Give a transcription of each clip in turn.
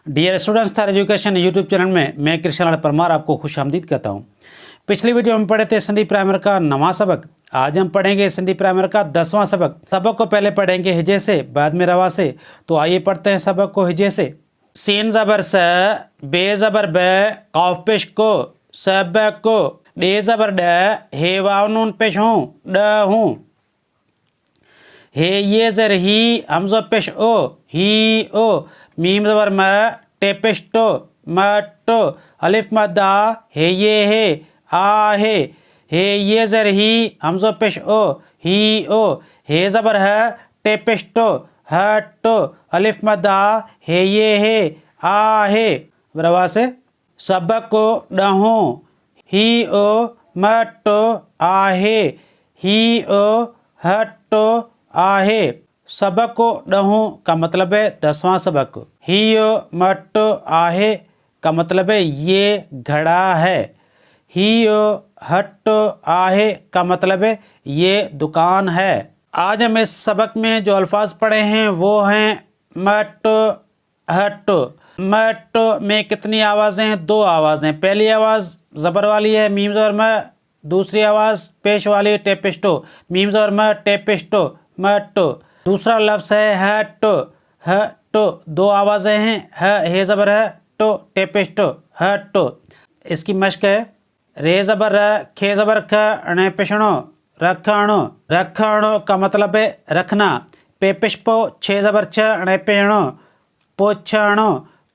Dear students, Thar education YouTube channel में मैं कृष्ण परमार आपको खुश आमदीद कहता हूँ। पिछली वीडियो में पढ़े थे सिंधी प्राइमर का 9वां सबक। आज हम पढ़ेंगे सिंधी प्राइमर का 10वां सबक। सबक को पहले पढ़ेंगे हिजे से, बाद में रवा से। तो आइए पढ़ते हैं सबक को हिजे से। सीन ज़बर स, बे ज़बर ब, कॉफ पेश को, सब को, डे ज़बर ड, हे वाव नून पेश हूँ, ड हूँ। हे ये ज़र ही, हमज़ो पेश ओ, ही ओ, मीम ज़बर म, टे पेश टो, मटो, अलिफ मद्दा, हे ये हे, आ हे ये ज़र ही, हमज़ो पेश ओ, ही ओ, हे ज़बर है, टे पेश टो, हटो, अलिफ मद्दा, हे ये हे, आ हे। रवा से सबक को डहों, ही ओ, मटो, आहे, ही ओ, हटो, आहे। सबक को डहों का मतलब है 10वां सबक। हियो मटो आहे का मतलब है ये घड़ा है। हियो हटो आहे का मतलब है ये दुकान है। आज हम इस सबक में जो अल्फाज पढ़े हैं वो हैं मटो, हटो। मटो में कितनी आवाज़ें हैं? 2 आवाज़ें हैं। पहली आवाज़ ज़बर वाली है, मीम ज़बर म। दूसरी आवाज़ पेश वाली, टेपिस्टो, मीम ज़बर म, टेपिस्टो, मटो। दूसरा लफ्ज़ है हटो, हटो। 2 आवाज़ें हैं, हे ज़बर है, टो, टेपिस्टो, हटो। इसकी मश्क है। रे ज़बर र, खे ज़बर ख, अणे पिशणो, रखाणो। रखाणो का मतलब है रखना। पे पिशपो, छे ज़बर छ, अणे पिशणो, पोछाणो।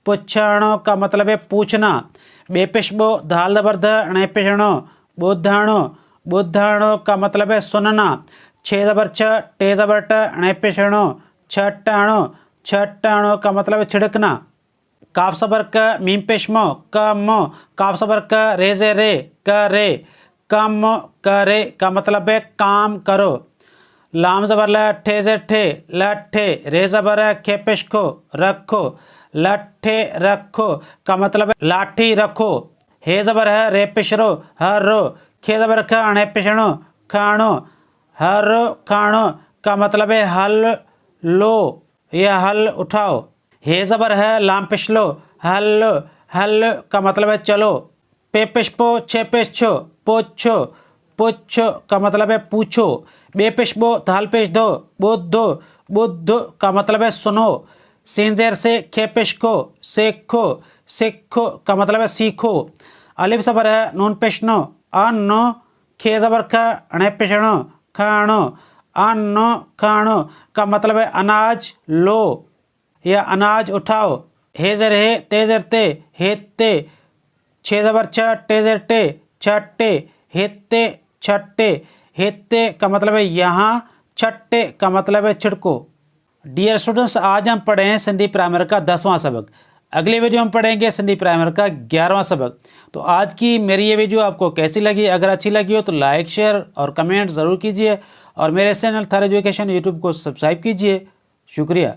पुछाणो का मतलब है पूछना। बे पिशबो, धाल ज़बर ध, अणे पिशणो, बुधाणो। बुधाणो का मतलब है सुनना। छे ज़बर छ, टे ज़बर ट, अणे पिशणो, छटाणो। छटाणो का मतलब है छिड़कना। काफ सबर क, मीम पेशमो, कमो। काफ सबर क, रे जे रे, करे, कम करे का मतलब है काम करो। लाम ज़बर ल, ठे जे ठे, लठे। रे ज़बर है, खे पेशखो, रखो, लठे रखो का मतलब है लाठी रखो। हे ज़बर है, रे पिशरो, हरो। खे ज़बर ख, अणे पिशणो, खाणो, हरो, खाणो का मतलब है हल लो या हल उठाओ। हे ज़बर है, लाम पिछलो, हल, हल का मतलब है चलो। पे पिशपो, छे पिछो, पोछो, पुछो का मतलब है पूछो। बे पिशबो, धाल पिश दो, बुद्धो, बुद्धो का मतलब है सुनो। सिंजेर से, खे पिशको, सीखो, सीखो का मतलब है सीखो। अलिफ ज़बर है, नून पिशनो, अन्नो। खे ज़बर ख, अणे पिशणो, खाणो, अन्नो, खाणो का मतलब है अनाज लो या अनाज उठाओ। हे ज़र हे, ते ज़र ते, हेते। छे ज़बर छ, टे ज़र टे, छट्टे, हेते, छट्टे। हेते का मतलब है यहाँ, छट्टे का मतलब है छिड़को। डियर स्टूडेंट्स, आज हम पढ़े हैं सिंधी प्राइमर का 10वां सबक। अगली वीडियो में पढ़ेंगे सिंधी प्राइमर का 11वां सबक। तो आज की मेरी ये वीडियो आपको कैसी लगी? अगर अच्छी लगी हो तो लाइक, शेयर और कमेंट ज़रूर कीजिए और मेरे चैनल थार एजुकेशन यूट्यूब को सब्सक्राइब कीजिए। शुक्रिया।